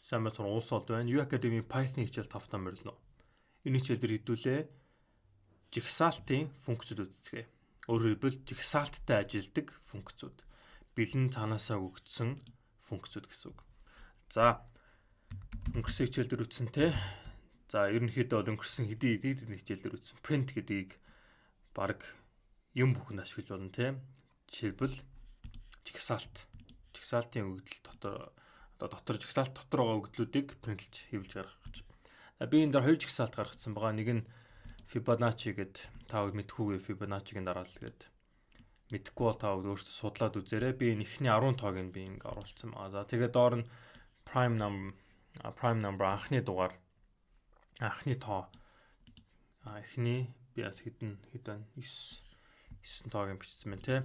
сайн мэцэн улс олд байна. U Academy Python хичээл 5 та морилно. Энэ хичээл дээр хэдүүлээ жигсаалтын функцүүд үздэцгээе. Өөрөөр хэлбэл жигсаалттай ажилладаг функцүүд. Бэлэн цаанаасаа өгөгдсөн функцүүд гэсэн үг. За өнгөрсөн хичээл дээр үтсэн те. За ерөнхийдөө бол өнгөрсөн хэдий хичээл дээр үтсэн print гэдгийг баг юм бүхэнд ашиглаж болно те. Жишээлбэл жигсаалтын өгөгдөл дотор жигсаалт дотор байгаа өгөгдлүүдийг принтлж хэвлэж гаргах гэж. За би энэ дээр хоёр жигсаалт гаргацсан байгаа. Нэг нь Fibonacci гэд та бүхэн мэдхүүгээ Fibonacci-гийн дараалал гэд мэдхгүй бол та бүхэн өөрсдөө судлаад үзээрэй. Би энэ ихний 10 тоог нь би ингээ оруулсан байгаа. За тэгээд доор нь prime number анхны дугаар анхны тоо эхний би бас хэд байна 9 тоог нь бичсэн байна те.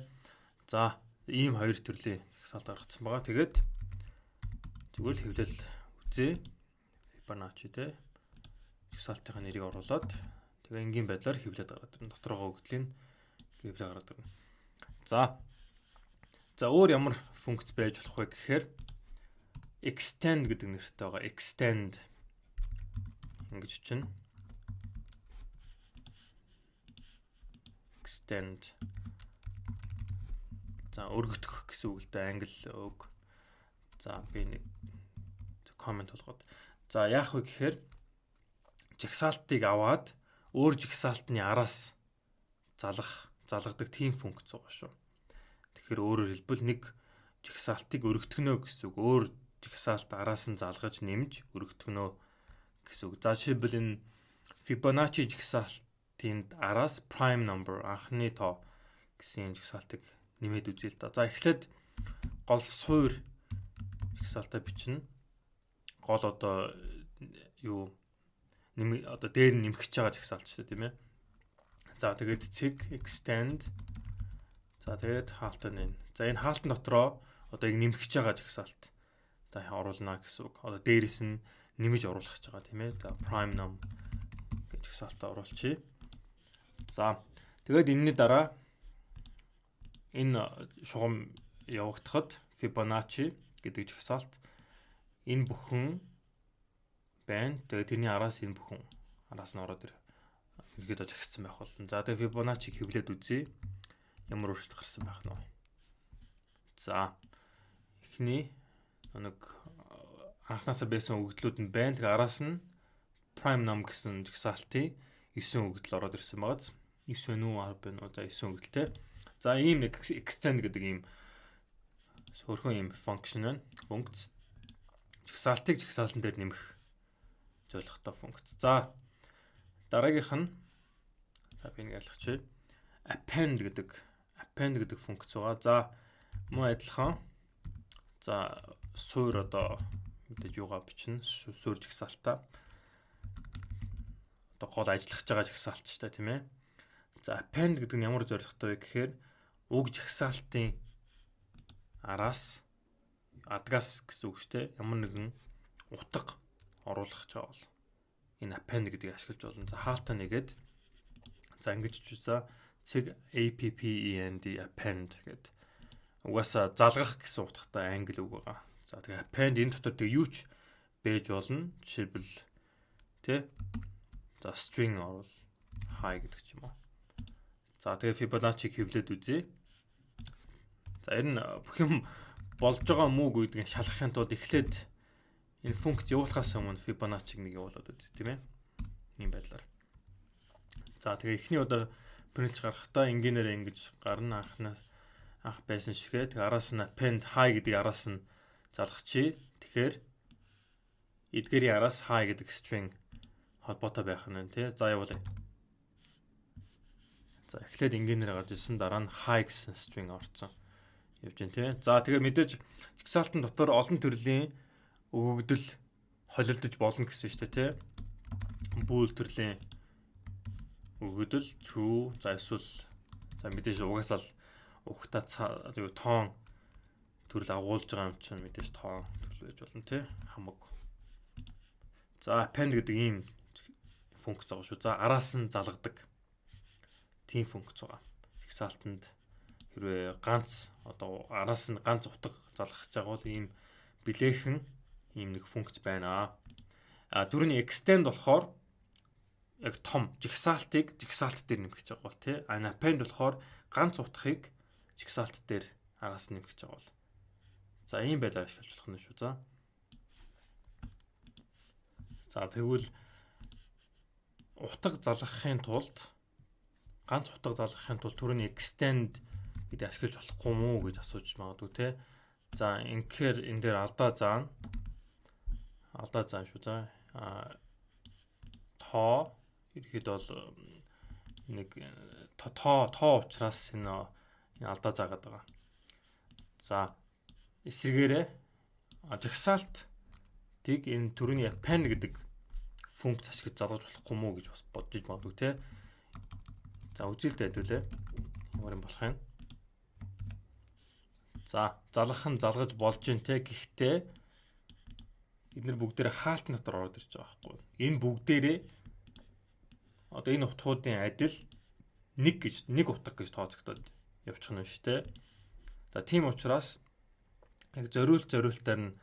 За ийм хоёр төрлийн жигсаалт гаргацсан байгаа. Тэгээд зүгээр л хэвлэл үзье. Fibonacci те. Жигсаалтын нэрийг оруулаад тэгээ энгийн байдлаар хэвлээд гаргаад ирнэ. Дотор байгаа өгөгдлийг хэвлээд гаргаад ирнэ. За өөр ямар функц байж болох вэ гэхээр extend гэдэг нэртэй байгаа. Extend ингэж чинь. Extend. За өргөдөх гэсэн үг л дээ англи үг. За би нэг коммент болгоод. За яах вэ гэхээр жигсаалтыг аваад өөр жигсаалтны араас залгадаг тийм функц байгаа шүү. Тэгэхээр өөрөөр хэлбэл нэг жигсаалтыг өргөтгөнө гэсэн үг. Өөр жигсаалт араас нь залгаж нэмж өргөтгөнө гэсэн үг. За жишээлбэл энэ Fibonacci жигсаалтын араас prime number анхны тоо гэсэн жигсаалтыг нэмээд үзье л да. За эхлээд гол суур жигсаалтаа бичнэ. Гол одоо юу одоо дээр нь нэмэгч байгаа жигсаалт шүү дээ тийм ээ. За тэгээд цэг extend. За тэгээд хаалтан энэ. За энэ хаалтан дотроо одоо яг нэмэгч байгаа жигсаалт та оруулна гэсэн үг. Одоо дээрээс нь нэмж оруулах гэж байгаа тийм ээ. За prime num гэж жигсаалтаа оруулчихъя. За тэгээд энэний дараа энэ шугам явагдахад Fibonacci гэдэг жигсаалт энэ бүхэн байна. Тэгээд тэрний араас энэ бүхэн араас нь ороод ирэхэд ажигдсан байх болно. За тэгээд Fibonacci хэвлээд үзье. Ямар өөрчлөлт гарсан байх нь вэ? За эхний нэг анхнаасаа байсан өгөгдлүүд нь байна. Тэгээд араас нь prime num гэсэн жигсаалтын 9 өгөгдөл ороод ирсэн байгааз. 9 вэ үү 10 вэ үү? За 9 өгөгдөлтэй. За ийм нэг extend гэдэг ийм өөрхөн ийм function байна. Функц. Жигсаалтыг жигсаалтан дээр нэмэх зорилготой функц. За дараагийнх нь за би нэг ялгачих. Append гэдэг функц байгаа. За мөн адилхан. За суур одоо мэдээж юугаа бичнэ. Суур жигсаалтаа. Одоо гол ажиллах гэж байгаа жигсаалт ч та тийм ээ. За append гэдэг нь ямар зорилготой вэ гэхээр уг жигсаалтын араас адгаас гэсэн үг шүү дээ. Ямар нэгэн утга оруулах гэж байгаа бол энэ append гэдгийг ашиглаж болно. За хаалтаа нэгээд за ингэж за цэг append append гэдэг угаасаа залгах гэсэн утгатай англи үг байгаа. За тэгээ append энэ дотор тэг юу ч байж болно. Жишээлбэл тэ за string орвол hi гэдэг ч юм уу. За тэгээ Fibonacci хэвлээд үзье. За энэ бүх юм болж байгаа мүү гэдгийг шалгахын тулд эхлээд энэ функц явуулахаас өмнө Fibonacci-г нэг явуулаад үзье тийм ээ. Ийм байдлаар. За тэгээ эхний удаа принтлж гаргахдаа энгийнээр ингэж гарна анх байсан шигээ. Тэгээ араас нь append hi гэдэг араас нь залгачихъя. Тэгэхээр эдгээрийн араас hi гэдэг string холбоотой байх нь тий. За явуулъя. За эхлээд энгийнээр гарч ирсэн дараа нь hi гэсэн string орсон. Явж гин тий. За тэгээ мэдээж жигсаалтын дотор олон төрлийн өгөгдөл холилдож болно гэсэн шүү дээ тий. Бүүл төрлийн өгөгдөл true за эсвэл за мэдээж угаасаа л ухтаа тоон төрөл агуулж байгаа юм чинь мэдээж тоон төрөл байж болно тий. Хамаг. За append гэдэг ийм функц байгаа шүү. За араас нь залгадаг тийм функц байгаа. Жигсаалтанд хэрвээ ганц одоо араас нь ганц утга залгах гэж байгаа бол ийм билээхэн ийм нэг функц байна. Түрүүний extend болохоор яг том жигсаалтыг жигсаалт дээр нэмэх гэж байгаа бол тий. Append болохоор ганц утгыг жигсаалт дээр араас нэмэх гэж байгаа бол. За ийм байдлаар ашиглаж болох нь шүү. За тэгвэл утга залгахын тулд ганц утга залгахын тулд түрүүний extend гэдэг ашиглаж болохгүй мүү гэж асууж магадгүй тий. За инхээр энэ дээр алдаа заана шүү. Тоо ирэхэд бол нэг тоо учраас энэ алдаа заагаад байгаа. За эсрэгээрээ жагсаалтыг энэ түрүүний append гэдэг функц ашиглаж залгаж болохгүй мүү гэж бас бодож магадгүй тий. За үзэлтэй хэдүүлээ. Ямар юм болох юм. За залгах нь залгаж болж гин те. Гэхдээ эдгээр бүгдээрээ хаалт дотор ороод ирж байгаа байхгүй. Энэ бүгдээрээ одоо энэ утгуудын адил нэг утга гэж тооцогдоод явчих нь шүү дээ. За тийм учраас яг зориултаар нь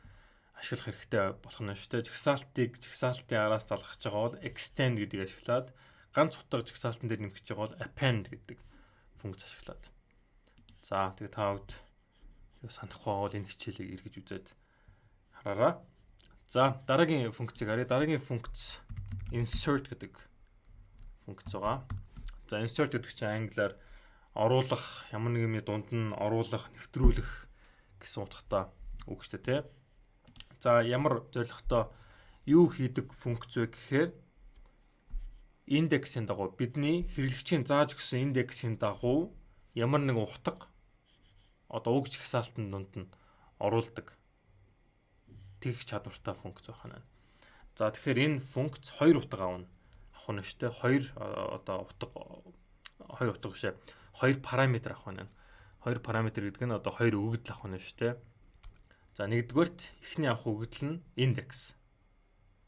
ашиглах хэрэгтэй болох нь шүү дээ. Жигсаалтын араас залгах гэж байгаа бол extend гэдгийг ашиглаад ганц утга жигсаалтан дээр нэмэх гэж байгаа бол append гэдэг функц ашиглаад. За тэгээ та бүгд санахгүй бол энэ хичээлийг эргэж үзээд хараарай. За дараагийн функцийг харъя. Дараагийн функц insert гэдэг функц байгаа. За insert гэдэг чинь англиар оруулах, ямар нэг юмны дунд нь оруулах, нэвтрүүлэх гэсэн утгатай үг шүү дээ, тий. За ямар зорилготой юу хийдэг функц вэ гэхээр индексийн дагуу бидний хэрэглэгчийн зааж өгсөн индексийн дагуу ямар нэгэн утга одоо үг жигсаалтын дунд нь оруулдаг тэгэх чадвартай функц байна. За тэгэхээр энэ функц хоёр утга авах нь шүү дээ. Хоёр параметр авах нь. Хоёр параметр гэдэг нь одоо хоёр өгөгдөл авах нь шүү дээ. За нэгдүгээрт эхний авах өгөгдөл нь индекс.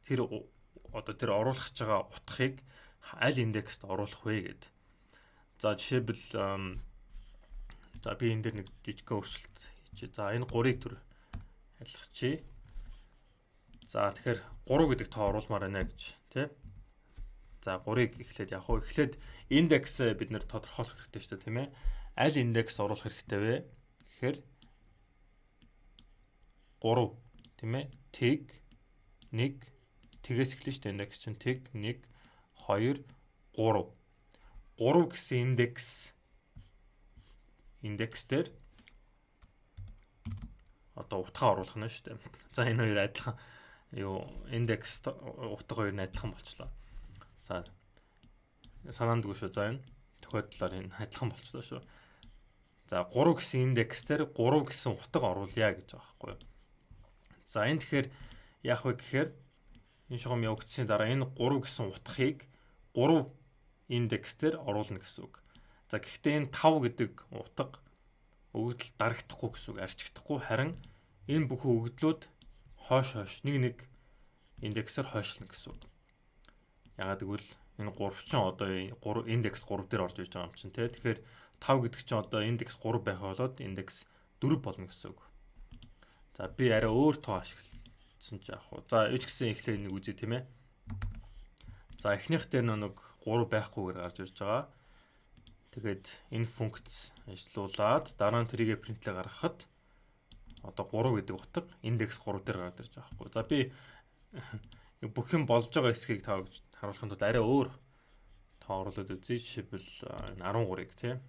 Тэр оруулах гэж байгаа утгыг аль индекст оруулах вэ гэд. За жишээлбэл за би энэ дээр нэг жижиг өөрчлөлт хийчихье. За энэ 3-ыг төр арилгачихъя. За тэгэхээр 3 гэдэг тоо оруулмаар байна гэж тий. За 3-ыг эхлээд явах уу? Эхлээд индекс бид нэр тодорхойлох хэрэгтэй шүү дээ, тийм ээ. Аль индекс оруулах хэрэгтэй вэ? Тэгэхээр 3 тийм ээ. Тэг 1 тэгээс эхэлнэ шүү дээ. Индекс чинь тэг 1 2 3. 3 гэсэн индекс дээр одоо утгаа оруулах нь шүү дээ. За энэ хоёр адилхан индекс утга хоёр нь адилхан болчлоо. За санаандгүй шүү. За энэ тохиолдлоор энэ адилхан болчлоо шүү. За 3 гэсэн индекс дээр 3 гэсэн утга оруулъя гэж байгаа байхгүй юу. За энэ тэгэхээр яах вэ гэхээр энэ шугам явагдсны дараа энэ 3 гэсэн утгыг 3 индекс дээр оруулна гэсэн үг. За гэхдээ энэ 5 гэдэг утга өгөгдөл дарагдахгүй гэсэн үг, арчигдахгүй, харин энэ бүх өгөгдлүүд хойш нэг индексээр хойшлно гэсэн үг. Ягаад гэвэл энэ 3 чинь одоо индекс 3 дээр орж иж байгаа юм чинь тий. Тэгэхээр 5 гэдэг чинь одоо индекс 3 байх болоод индекс 4 болно гэсэн үг. За би арай өөр тоо ашигласан ч яах вэ? За ч гэсэн эхлээд нэг үзье тийм ээ. За эхнийх дээр нэг 3 байхгүйгээр гарч ирж байгаа. Тэгээд энэ функц ажиллуулад дараа нь тэрийгэ принтлээ гаргахад одоо 3 гэдэг утга индекс 3 дээр гараад ирж байгаа байхгүй. За би бүх юм болж байгаа хэсгийг та харуулахын тулд арай өөр тоо оруулаад үзье. Жишээлбэл энэ 13-ыг тийм.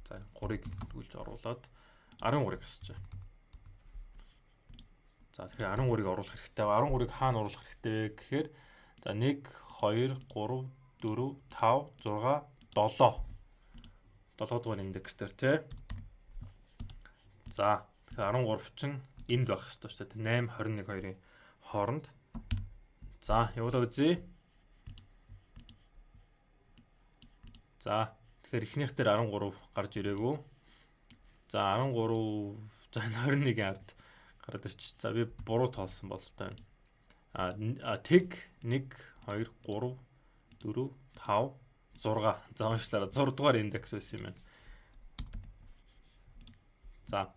За 3-ыг гүйлж оруулаад 13-ыг асууж. За тэгэхээр 13-ыг оруулах хэрэгтэй. 13-ыг хаана оруулах хэрэгтэй гэхээр за 1 2 3 4 5 6 7 дугаар индекс дээр тий. За тэгэхээр 13 чинь энд байх хэрэгтэй шүү дээ. 8 21 2-ын хооронд. За явуулаа үзье. За тэгэхээр эхнийх дээр 13 гарч ирээгүй. За 13 за 21-ийн ард гараад ирчих. За би буруу тоолсон бололтой байна. Тэг 1 2 3 4 5 6. За уншлаараа 6 дугаар индекс байсан юм байна. За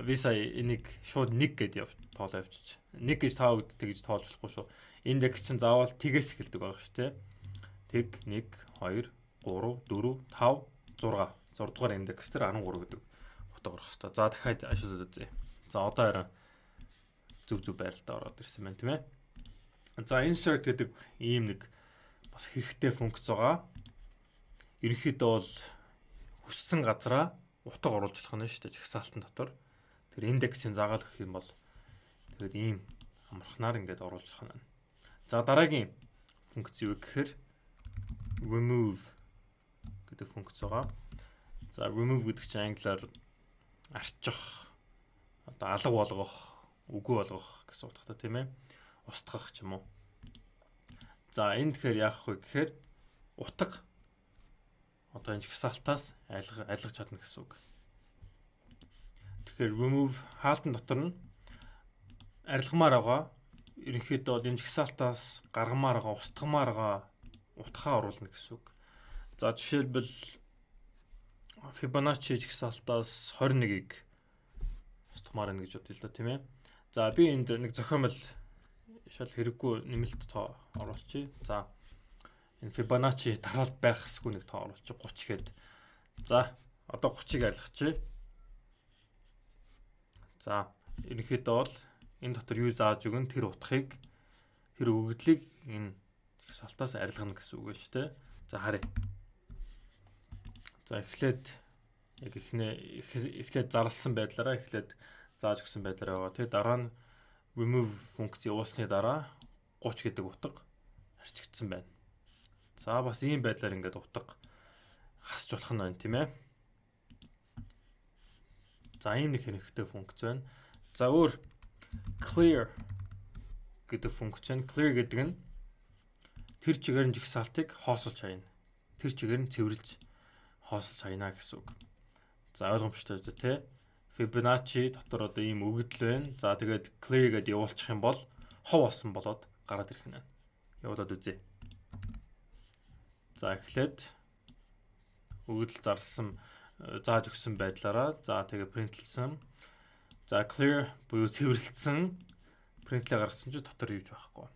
би сая энийг шууд 1 гэдээ тоолоо явчих. 1 гэж таа үгддэг гэж тоолж болохгүй шүү. Индекс чинь заавал тгээс эхэлдэг байгаа шүү дээ. Тэг 1 2 3 4 5 6. 6 дугаар индекс дээр 13 гэдэг утга орох хэвээр. За дахиад ашиглаад үзье. За одоо харин зөв байралтай ороод ирсэн байна тийм ээ. За insert гэдэг ийм нэг бас хэрэгтэй функц байгаа. Ерөнхийдөө бол хүссэн газараа утга оруулж болох нь шүү дээ жагсаалтан дотор. Тэр индексийн заагаал өгөх юм бол тэгээд ийм амархнаар ингээд оруулж болох нь. За дараагийн функц юу гэхээр remove гэдэг функц байгаа. За remove гэдэг чинь англиар арчих, одоо алга болгох, үгүй болгох гэсэн утгатай тийм ээ. Устгах ч юм уу. За энэ тэгэхээр яах вэ гэхээр утга одоо энэ жагсаалтаас айлгаж чадна гэсэн үг. Тэгэхээр remove хаалтан дотор нь арилгамаар байгаа. Ерөнхийдөө бол энэ жагсаалтаас гаргамаар байгаа, устгамаар байгаа утгаа оруулна гэсэн үг. За жишээлбэл Fibonacci жагсаалтаас 21-ийг устгамаар байна гэж бодлоо л да тийм ээ. За би энд нэг зохиомл шал хэрэггүй нэмэлт тоо оруулчих. За энэ Fibonacci дараалт байхсгүй нэг тоо оруулчих 30 гээд. За одоо 30-ыг арилгачих. За ерөнхийдөө бол энэ дотор юу зааж өгөн тэр утгыг тэр өгөгдлийг энэ жагсаалтаас арилгана гэсэн үг шүү дээ. За харъя. За эхлээд яг эхлээд зарласан байдлаараа эхлээд зааж өгсөн байдлаараа байгаа. Тэгээ дараа нь remove функц явуулсны дараа 30 гэдэг утга арчигдсан байна. За бас ийм байдлаар ингээд утга хасч болох нь байна тийм ээ. За ийм нэг хэрэгтэй функц байна. За өөр clear гэдэг функц байна. Clear гэдэг нь тэр чигээр нь жагсаалтыг хоосолж хаяна. Тэр чигээр нь цэвэрлж хоосолж хаяна гэсэн үг. За ойлгомжтой үү те? Fibonacci дотор одоо ийм өгөгдөл байна. За тэгээд clear гэдээ явуулчих юм бол хов осон болоод гараад ирэх нь. Явуулаад үзье. За эхлээд өгөгдөл зарласан зааж өгсөн байдлаараа за тэгээ принтлсэн. За clear буюу цэвэрлэлсэн принтлээ гаргасан чинь дотор юуж байхгүй.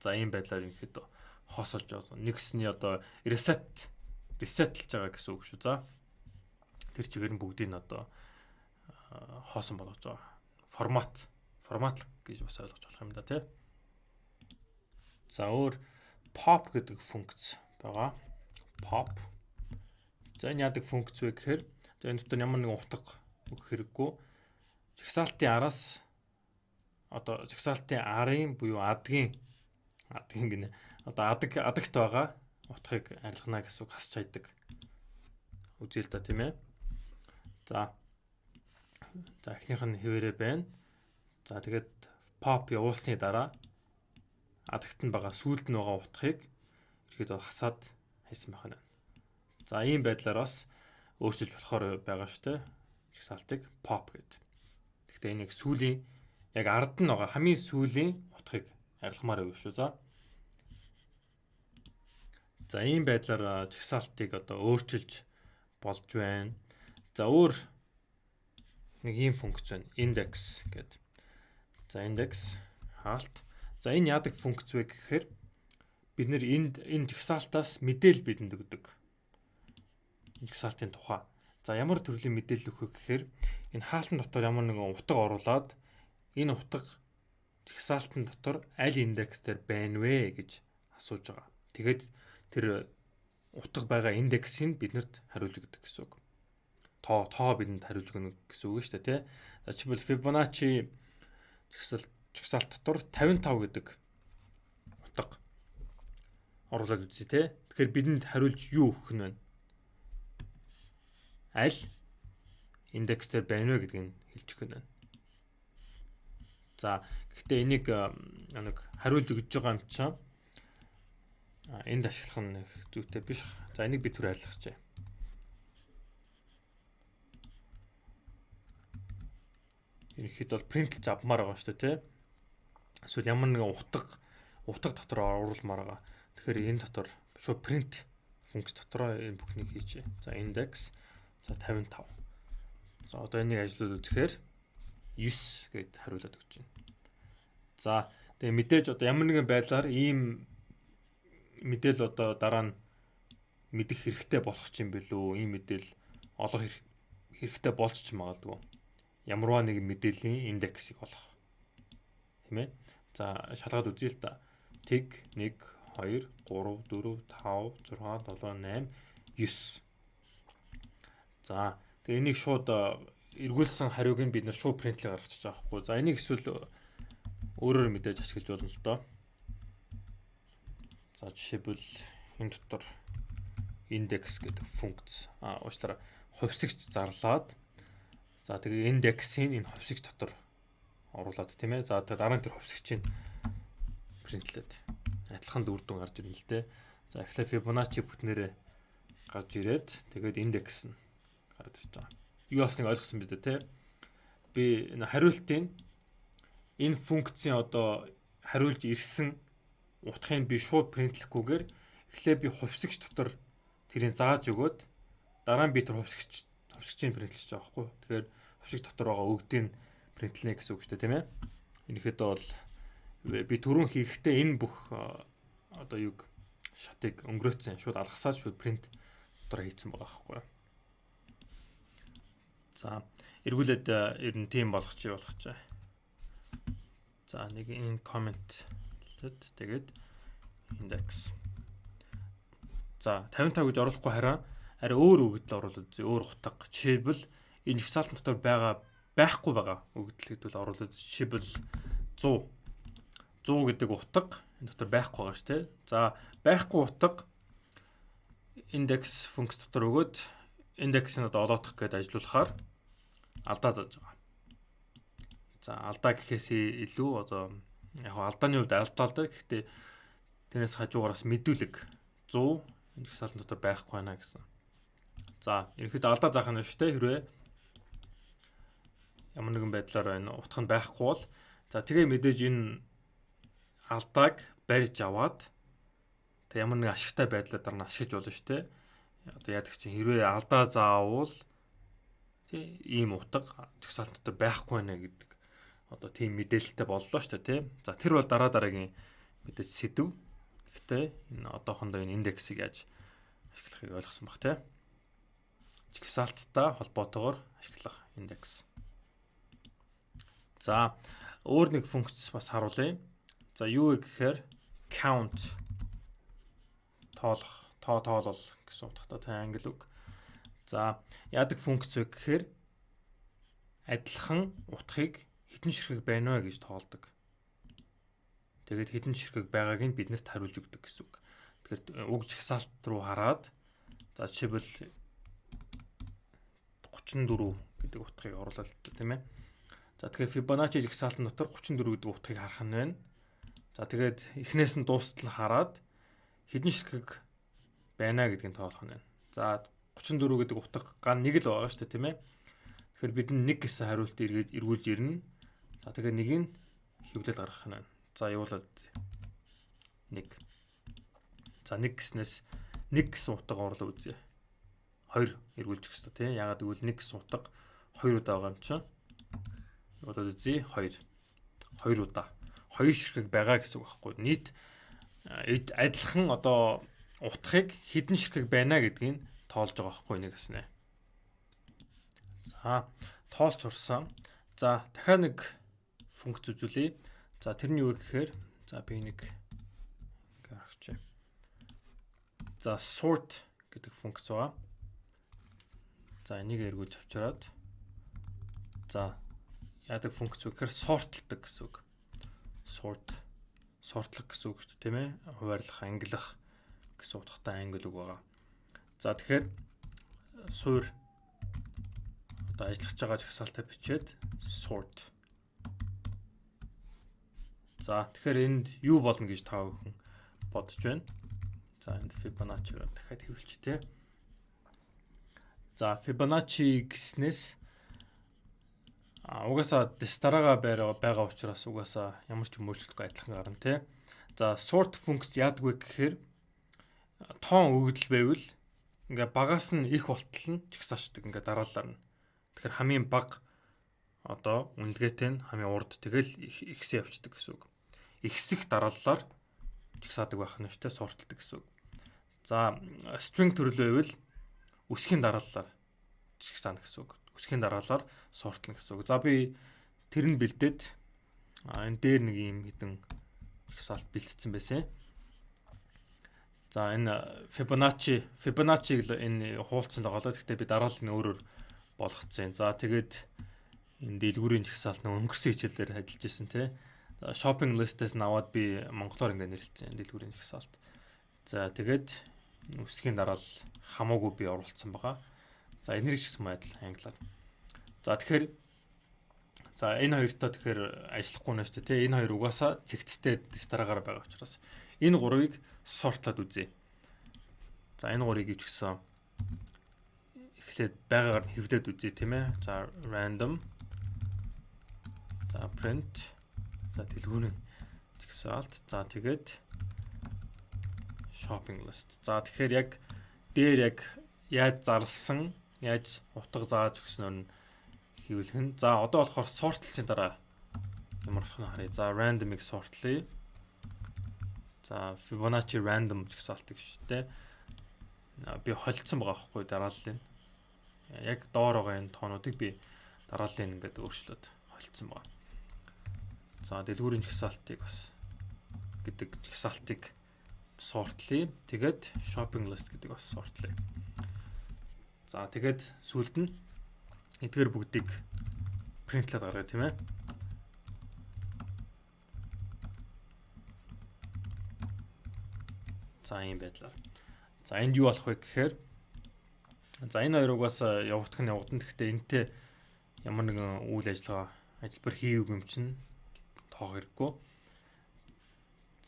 За ийм байдлаар ерөнхийдөө хоосолж байгаа. Нэгсний одоо resetlж байгаа гэсэн үг шүү. За тэр чигээр нь бүгдийг нь одоо хоосон болгож байгаа. Форматлах гэж бас ойлгож болох юм да тий. За өөр pop гэдэг функц байгаа. Pop. За энэ яадаг функц вэ гэхээр за энэ дотор ямар нэгэн утга өгөх хэрэггүй. Жагсаалтын араас одоо жагсаалтын арын буюу адгийн гинэ. Одоо адагт байгаа утгыг арилгана гэсэн үг хасч хайдаг. Үзье л да тийм ээ. За эхнийх нь хэвээрээ байна. За тэгээд pop явуулсны дараа адагт нь байгаа сүүлд нь байгаа утгыг ихэд хасаад хайсан байх нь. За ийм байдлаар бас өөрчилж болохоор байгаа шүү дээ. Жагсаалтыг pop гэдэг. Гэхдээ энийг сүүлийн яг ард нь байгаа хамгийн сүүлийн утгыг арилгамаар байв шүү. За ийм байдлаар жагсаалтыг одоо өөрчилж болж байна. За өөр нэг ийм функц байна. Index гэдэг. За index хаалт. За энэ яадаг функц вэ гэхээр бид нэр энэ жагсаалтаас мэдээлэл бидэнд өгдөг. Жагсаалтын тухай. За ямар төрлийн мэдээлэл өгөх вэ гэхээр энэ хаалтан дотор ямар нэгэн утга оруулаад энэ утга жагсаалтан дотор аль индекс дээр байна вэ гэж асууж байгаа. Тэгээд тэр утга байгаа индексийг биднэрт хариулж өгдөг гэсэн үг. Тоо бидэнд хариулж өгнө гэсэн үг шүү дээ тий. За жишээлбэл Fibonacci жагсаалт дотор 55 гэдэг утга оруулаад үзье тий. Тэгэхээр бидэнд хариулж юу өгөх нь вэ? Аль индекс дээр байна вэ гэдгийг хэлж өгөх нь байна. За гэхдээ энийг нэг хариулж өгж байгаа юм чинь энд ашиглах нь зүйтэй биш. За энийг би түр арилгачаа. Ерөнхийдөө бол принтлж авмаар байгаа шүү дээ тий. Эсвэл ямар нэгэн утга дотор оруулмаар байгаа. Тэгэхээр энэ дотор шууд print функц дотроо энэ бүхнийг хийж. За index за 55. За одоо энийг ажлууд үзэхээр 9 гэд хариулаад өгч байна. За тэгээ мэдээж одоо ямар нэгэн байдлаар ийм мэдээлэл одоо дараа нь мэдэх хэрэгтэй болох ч юм бэлүү. Ийм мэдээлэл олох хэрэгтэй болж ч магадгүй. Ямарваа нэгэн мэдээллийн индексийг олох. Тийм ээ. За шалгаад үзье л да. Тэг 1 2 3 4 5 6 7 8 9. За тэгээ энийг шууд эргүүлсэн хариуг нь бид нар шууд принтлээ гаргачих байгаа байхгүй. За энийг эсвэл өөрөөр мэдээж ашиглаж болно л доо. За жишээлбэл энэ дотор индекс гэдэг функц уучлаарай хувьсагч зарлаад за тэгээ индексийн энэ хувьсагч дотор оруулаад тийм ээ. За тэгээ дараа нь тэр хувьсагчийг принтлээд адилхан үр дүн гарч ирнэ л дээ. За эхлээд Fibonacci бүтнээрээ гарч ирээд тэгээд индекс нь гараад ирж байгаа. Юу болсныг ойлгосон биз дээ те. Би хариултын энэ функцийн одоо хариулж ирсэн утгыг би шууд принтлэхгүйгээр эхлээд би хувьсагч дотор тэрийг зааж өгөөд дараа нь би тэр хувьсагчийг принтлэж байгаа байхгүй. Тэгэхээр хувьсагч дотор байгаа өгдгийг принтлэнэ гэсэн үг шүү дээ тийм ээ. Энэхэд бол би түрүүн хийхдээ энэ бүх одоо юг шатыг өнгөрөөцсөн шууд алгасаад шууд принт дотор хийцэн байгаа байхгүй. За эргүүлээд ер нь тийм болгочих. За нэг энэ комментлээд тэгээд индекс. За 55 гэж оруулахгүй хараа арай өөр өгөгдөл оруулаад өөр утга. Жишээлбэл энэ жагсаалтын дотор байхгүй байгаа өгөгдөл гэдвэл оруулаад жишээлбэл 100 гэдэг утга энэ дотор байхгүй байгаа шүү дээ. За байхгүй утга индекс функц дотор өгөөд индексийг одоо олоодох гэдээ ажиллуулахаар алдаа зааж байгаа. За алдаа гэхээс илүү одоо яг алдааны хувьд алдаа. Гэхдээ тэрнээс хажуугараас мэдүүлэг 100 энэ жагсаалтын дотор байхгүй байна гэсэн. За ерөнхийдөө алдаа заах нь шүү дээ. Хэрвээ ямар нэгэн байдлаар энэ утга нь байхгүй бол за тэгээ мэдээж энэ алдааг барьж аваад тэг ямар нэг ашигтай байдлаар дараа нь ашиглаж болно шүү дээ. Одоо яадаг чинь хэрвээ алдаа заавал тий ийм утга жагсаалт дотор байхгүй нэ гэдэг одоо тийм мэдээлэлтэй боллоо шүү дээ тий. За тэр бол дараагийн мэдээж сэдв. Гэхдээ энэ одоохондоо энэ индексийг яаж ашиглахыг ойлгосон баг тий. Жагсаалттай холбоотойгоор ашиглах индекс. За өөр нэг функц бас харуулъя. За юу вэ гэхээр count тоолол гэсэн утгатай тий англи үг. За яадаг функц вэ гэхээр адилхан утгыг хэдэн ширхэг байна вэ гэж тоолдог. Тэгээд хэдэн ширхэг байгааг нь биднэрт хариулж өгдөг гэсэн үг. Тэгэхээр уг жагсаалт руу хараад за жишээлбэл 34 гэдэг утгыг оруулаад тийм ээ. За тэгэхээр Fibonacci жагсаалтын дотор 34 гэдэг утгыг харах нь байна. За тэгээд эхнээс нь дуустал хараад хэдэн ширхэг байна гэдгийг тоолох нь байна. За 34 гэдэг утга ган нэг л байгаа шүү дээ тийм ээ. Тэгэхээр бид нэг гэсэн хариулт эргүүлж ирнэ. За тэгээд нэг нь хэвлэл гаргах нь байна. За явуулаад үзье. 1. За 1 гэснээс 1 гэсэн утга оруулаад үзье. 2 эргүүлж өгсдөө тийм. Ягаад гэвэл 1 гэсэн утга 2 удаа байгаа юм чинь. Явуулаад үзье. 2. 2 удаа. 2 ширхэг байгаа гэсэн үг байхгүй. Нийт адилхан одоо утгыг хэдэн ширхэг байна гэдгийг тоолж байгаа байхгүй нэг гэснэ. За тоолж урсан. За дахиад нэг функц үзүүлье. За тэрний юу гэхээр за би нэг ингээ харагч. За sort гэдэг функц байгаа. За энийг эргүүлж авчираад за яадаг функц вэ гэхээр sortладаг гэсэн үг. Sortlах гэсэн үг шүү дээ тийм ээ. Хуваарлах, ангилах гэсэн утгатай англи үг байгаа. За тэгэхээр суур одоо ажиллаж байгаа жагсаалтаа бичээд sort. За тэгэхээр энд юу болно гэж та бүхэн бодож байна. За энд Fibonacci дахиад хэвлэч тээ. За Fibonacci гэснээс угаасаа дараагаа байгаа учраас угаасаа ямар ч өөрчлөлтгүй адилхан гарна тий. За sort функц яадаг вэ гэхээр тоон өгөгдөл байвал ингээ багаас нь их болтол нь жагсаачдаг ингээ дараалал нь. Тэгэхээр хамгийн бага одоо үнэлгээтэй нь хамгийн урд тэгэл ихсэн явцдаг гэсэн үг. Ихсэх дарааллаар жигсаадаг байх нь штэ сорталдаг гэсэн үг. За string төрлөө байвал үсгийн дарааллаар жигсаана гэсэн үг. Үсгийн дарааллаар сортлно гэсэн үг. За би тэр нь бэлдээд энэ дээр нэг юм хідэн жигсаалт бэлдсэн байсан. За энэ Fibonacci-г энэ хуулцсан байгаа л. Гэхдээ би дараалал нь өөрөөр болгоцсон. За тэгээд энэ дэлгүүрийн жигсаалт нь өнгөрсөн хичээлээр ажиллаж байсан тий. Shopping list-ээс наваад би монголоор ингэ нэрлэлцэн дэлгүүрийн жигсаалт. За тэгээд үсгийн дараалал хамаагүй би оруулсан байгаа. За энерги гэсэн байдал англиар. За тэгэхээр энэ хоёртой тэгэхээр ажиллахгүй нь шүү дээ тий. Энэ хоёр угаасаа цэгцтэй дистараагаар байгаа учраас энэ гурвыг сортлоод үзье. За энэ гурыг ивч гэсэн эхлээд байгаагаар нь хэвлээд үзье тийм ээ. За random. За print. За дэлгүүрийн жигсаалт. За тэгээд shopping list. За тэгэхээр яг дээр яг яаж зарласан, яаж утга зааж өгснөөр нь хийвлэх нь. За одоо болохоор сортлсны дараа ямар болох нь харъя. За random-ыг сортлъя. За Fibonacci random жигсаалтыг шүү дээ. Би холилдсон байгаа байхгүй дарааллын. Яг доор байгаа энэ тоонуудыг би дарааллын ингээд өөрчлөөд холилдсон байгаа. За дэлгүүрийн жигсаалтыг бас гэдэг жигсаалтыг сортлъя. Тэгээд shopping list гэдэг бас сортлъя. За тэгээд сүүлд нь эдгээр бүгдийг принтлээд гаргая тийм ээ. За ийм байдлаар. За энд юу болох вэ гэхээр за энэ хоёрыг бас явагдах нь явагдана. Гэхдээ энэтэй ямар нэгэн үйл ажиллагаа ажиллабар хийгээгүй юм чинь тоох хэрэггүй.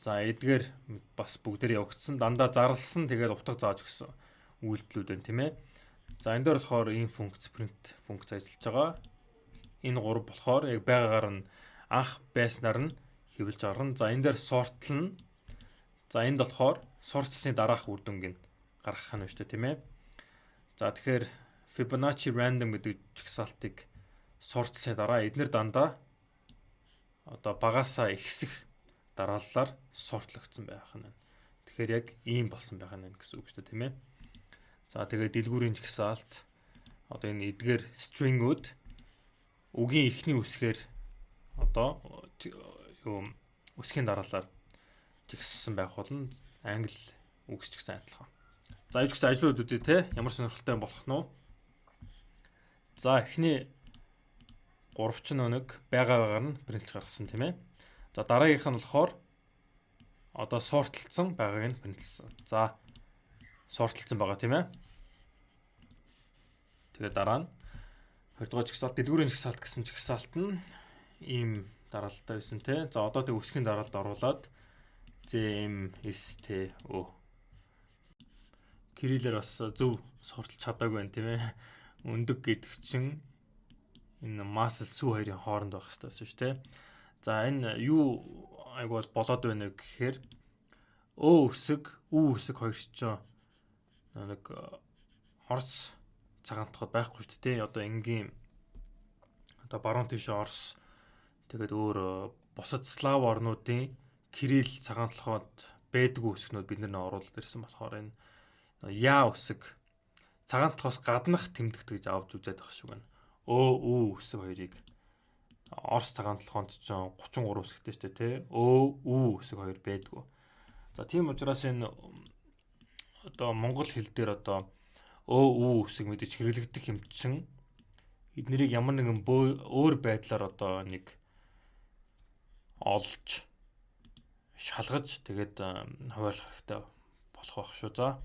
За эдгээр бас бүгдээр явагдсан. Дандаа зарлсан тэгээд утга зааж өгсөн үйлдэлүүд байна тийм ээ. За энэ дээр болохоор ийм функц print функц ажиллаж байгаа. Энэ гурав болохоор яг байгаагаар нь анх байснаар нь хэвлэж гарна. За энэ дээр сортлно. За энд болохоор сортлсны дараах үр дүнг нь гаргах нь шүү дээ тийм ээ. За тэгэхээр Fibonacci random гэдэг жигсаалтыг сортлсны дараа эдгээр дандаа одоо багаасаа ихсэх дарааллаар сортлогдсон байх нь. Тэгэхээр яг ийм болсон байх нь гэсэн үг шүү дээ тийм ээ. За тэгээд дэлгүүрийн жигсаалт одоо энэ эдгээр string-үүд үгийн эхний үсгээр одоо юу үсгийн дарааллаар жигссэн байх болно. Англи үгс ч гэсэн адилхан. За ивч гэсэн ажлууд үзье те. Ямар сонирхолтой болох нь уу? За эхний 3 өнөг байгаагаар нь принтлж гаргасан тийм ээ. За дараагийнх нь болохоор одоо сортлцсон байгааг нь принтлсэн. За сортлцсон байгаа тийм ээ. Тэгээд дараа нь 20 дугаар жигсаалт дэлгүүрийн жигсаалт гэсэн жигсаалт нь ийм дараалалтай байсан тий. За одоо тэг үсгийн дараалалд оруулаад ZMSTO кириллээр бас зөв сортлж чадаагүй байна тийм ээ. Өндөг гэдэг чинь энэ масл сүү хоёрын хооронд байх хэрэгтэй шүү дээ. За энэ юу айгуул болоод байна вэ гэхээр Ö үсэг, Ү үсэг хоёр ч нэг Орос цагаантахад байхгүй шүү дээ. Одоо энгийн одоо баруун тийш Орос тэгээд өөр бусад слав орнуудын кирилл цагаантахад байдгүй үсгнүүд бид нэр оруулаад ирсэн болохоор энэ яа үсэг цагаантахаас гаднах тэмдэгт гэж авч үзээд байх шиг байна. Ö, Ү үсэг хоёрыг Орос цагаантаханд ч 33 үсэгтэй шүү дээ тий. Ö, Ү үсэг хоёр байдгүй. За тийм учраас энэ одоо монгол хэл дээр одоо Ö, Ү үсэг мэдээж хэрэглэгдэх юм чин эднэрийг ямар нэгэн өөр байдлаар одоо нэг олж шалгаж тэгээд хуваарлах хэрэгтэй болох байх шүү.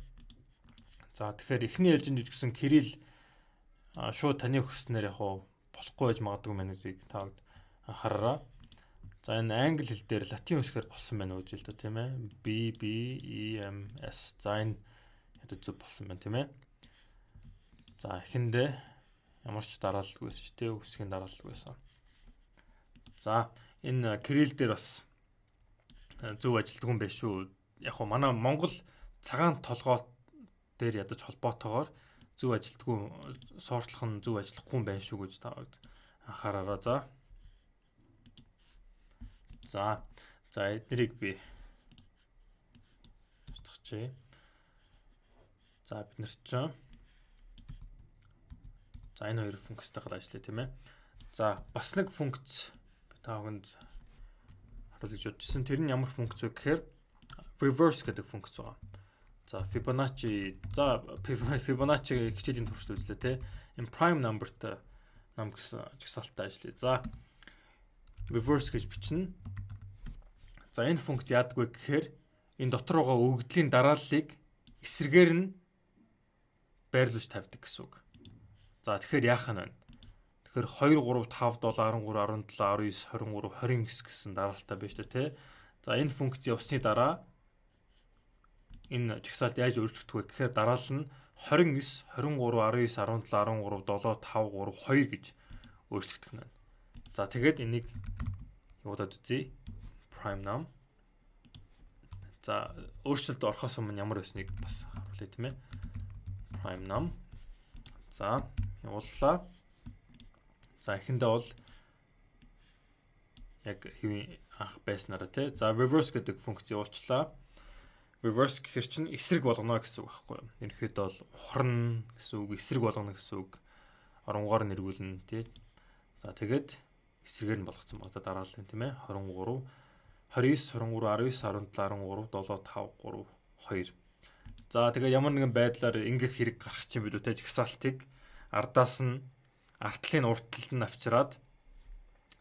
За тэгэхээр эхний ээлжинд гэсэн кирилл шууд таны өгснээр яг болохгүй байж магадгүй манайг та анхаараа. За энэ англи хэл дээр латин үсгээр болсон байна уу жилдээ тийм ээ. B B E M S за энэ хэд зүг болсон байна тийм ээ. За эхэндээ ямар ч дараалалгүй байсан ч тийм үсгийн дараалалгүй байсан. За энэ кирилл дээр бас зөв ажилтдаг юм байна шүү. Яг хоо манай Монгол цагаан толгой дээр ядаж холбоотойгоор зөв ажилтгүй сортлох нь зөв ажиллахгүй юм байна шүү гэж таваад анхаараараа. За эднэрийг би устгачээ. За бид нар чинь за энэ хоёр функцтайгаар ажиллая тийм ээ. За бас нэг функц та бүхэнд харуулж бодчихсон. Тэр нь ямар функц вэ гэхээр reverse гэдэг функц байгаа. За Fibonacci хичээлийн туршид үзлээ те. Энэ prime numberтай нам гэсэн жагсаалттай ажиллая. За reverse гэж бичнэ. За энэ функц яадаг вэ гэхээр энэ дотор байгаа өгөгдлийн дарааллыг эсрэгээр нь байрлуулж тавьдаг гэсэн үг. За тэгэхээр яах нь вэ? Тэгэхээр 2 3 5 7 13 17 19 23 29 гэсэн дараалтаа байна шүү дээ тий. За энэ функц явсны дараа энэ жагсаалт яаж өөрчлөгдөх вэ гэхээр дараалал нь 29 23 19 17 13 7 5 3 2 гэж өөрчлөгдөх нь. За тэгээд энийг явуулаад үзье. Prime num. За өөрчлөлт орохоос өмнө ямар байсныг бас харуулъя тийм ээ. Prime num. За явууллаа. За эхэндээ бол яг хэвийн анх байснараа тий. За reverse гэдэг функц явуулчлаа. Reverse гэхэр чинь эсрэг болгоно гэсэн үг байхгүй юу? Ерөнхийдөө бол ухарна гэсэн үг, эсрэг болгоно гэсэн үг. Оронгоор нэргүүлнэ тий. За тэгээд эсрэгээр нь болгоцсон байна. Дараалал тийм ээ. 23 29 23 19 17 13 7 5 3 2. За тэгээд ямар нэгэн байдлаар ингэх хэрэг гарах чинь билүү те жагсаалтыг ардаас нь артлын урттал нь авчираад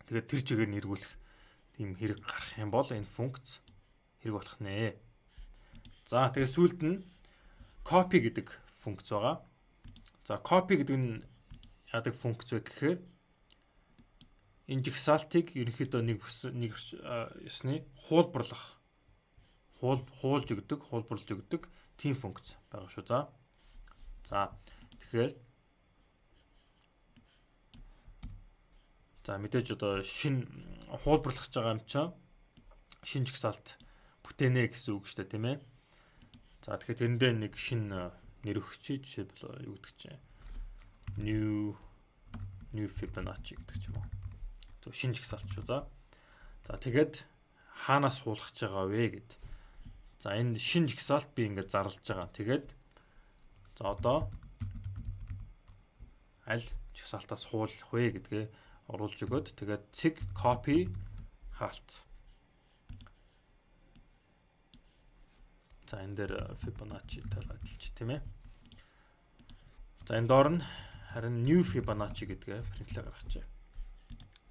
тэгээд тэр чигээр нь эргүүлэх тийм хэрэг гарах юм бол энэ функц хэрэг болох нэ. За тэгээд сүүлд нь copy гэдэг функц байгаа. За copy гэдэг нь яадаг функц вэ гэхээр энэ жагсаалтыг ерөнхийдөө нэг ясны хуулбарлах хуулж өгдөг тийм функц байгаа шүү. За тэгэхээр за мэдээж одоо шинэ хуулбарлах гэж байгаа юм чинь шинэ жагсаалт бүтээнэ гэсэн үг шүү дээ тийм ээ. За тэгэхээр тэрэндээ нэг шинэ нэр өгчий жишээлбэл юу гэдэг чинь new Fibonacci гэдэг ч юм уу. Шинэ жагсаалт шүү. За тэгээд хаанаас хуулах гэж байгаа вэ гэд. За энэ шинэ жагсаалт би ингээд зарлж байгаа. Тэгээд за одоо аль жагсаалтаас хуулах вэ гэдгээ оруулж өгөөд тэгээд цэг copy хаалт. За энэ дээр Fibonacci талаадалч тийм ээ. За энэ доор нь харин new Fibonacci гэдгээ принтлээ гаргачаа.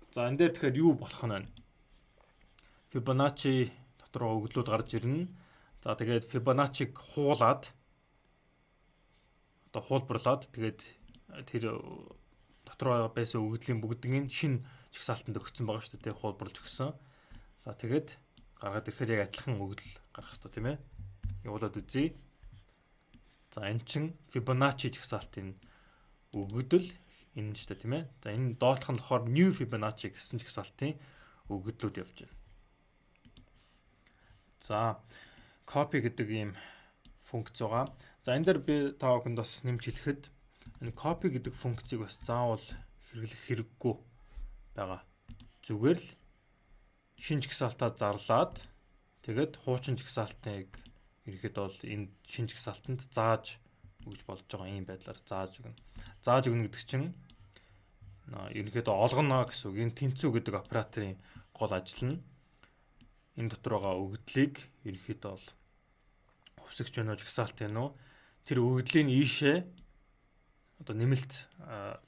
За энэ дээр тэгэхээр юу болох нь вэ? Fibonacci дотроо өгдлүүд гарч ирнэ. За тэгээд Fibonacci-г хуулаад одоо хуулбарлаад тэгээд тэр дотроо байсан өгдлийн бүгднийг шинэ жагсаалтанд өгсөн байгаа шүү дээ. Хуулбарлаж өгсөн. За тэгээд гаргаад ирэхээр яг адилхан өгдөл гарах хэрэгтэй тийм ээ. Явуулаад үзье. За эн чин Fibonacci жагсаалтын өгдөл энэ ч тийм ээ. За энэ доолох нь болохоор new Fibonacci гэсэн жагсаалтын өгдлүүд явж байна. За copy гэдэг ийм функц байгаа. За энэ дээр би та бүхэнд бас нэмж хэлэхэд энэ copy гэдэг функцийг бас заавал хэрэглэх хэрэггүй байгаа. Зүгээр л шинэ жагсаалтаа зарлаад тэгээд хуучин жагсаалтыг ерөөхдөө бол энэ шинэ жагсаалтанд зааж өгж болж байгаа юм байдлаар зааж өгнө. Зааж өгнө гэдэг чинь ерөнхийдөө олгоно гэсэн үг. Энэ тэнцүү гэдэг операторын гол ажил нь энэ дотор байгаа өгдлийг ерөнхийдөө бол хувьсгч байна уу жагсаалт байна уу тэр өгдлийн ийшээ одоо нэмэлт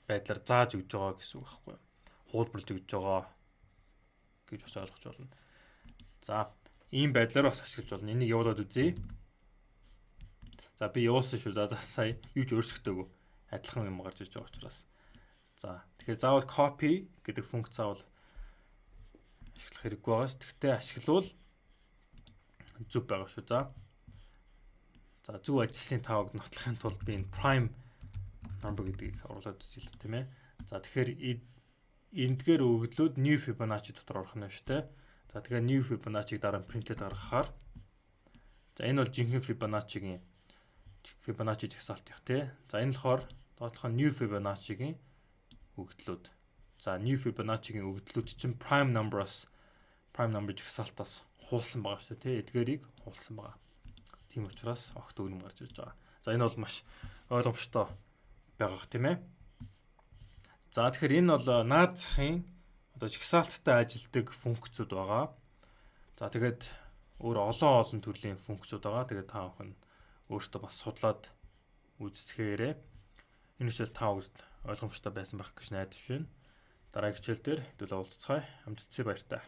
байдлаар зааж өгж байгаа гэсэн үг байхгүй юу? Хуулбарлаж өгж байгаа гэж бас ойлгож байна. За ийм байдлаар бас ашиглаж болно. Энийг явуулаад үзье. За би явуулсан шүү. За сая юу ч өөрчлөгдөөгүй. Адилхан юм гарч ирж байгаа учраас. За тэгэхээр заавал copy гэдэг функц заавал ашиглах хэрэггүй байгаас. Тэгтээ ашиглавал зүв байгаа шүү. За зөв ажлын тавыг нотлохын тулд би энэ prime number гэдгийг оруулаад үзье тийм ээ. За тэгэхээр эндгээр өгдлүүд new Fibonacci дотор орох нь шүү дээ. За тэгэхээр new Fibonacci-г дараа нь printled гаргахаар за энэ бол жинхэнэ Fibonacci-гийн Fibonacci жагсаалтынх тий. За энэ болохоор доотлох нь new Fibonacci-гийн өгөгдлүүд. За new Fibonacci-гийн өгөгдлүүд чинь prime number жагсаалтаас хуулсан байгаа шүү дээ тий. Эдгээрийг хуулсан байгаа. Тийм учраас огт өгнөм гарч ирж байгаа. За энэ бол маш ойлгомжтой байгаа тийм ээ. За тэгэхээр энэ бол наад захын одоо жагсаалттай ажилдаг функцүүд байгаа. За тэгээд өөр олон төрлийн функцүүд байгаа. Тэгээд та бүхэн өөртөө бас судлаад үзцгээрээ энэ хичээл та бүхэнд ойлгомжтой байсан байх гэж найдаж байна. Дараагийн хичээл дээр хэдүүлээ уулзцгаая. Амжилт хүсье баяр таа.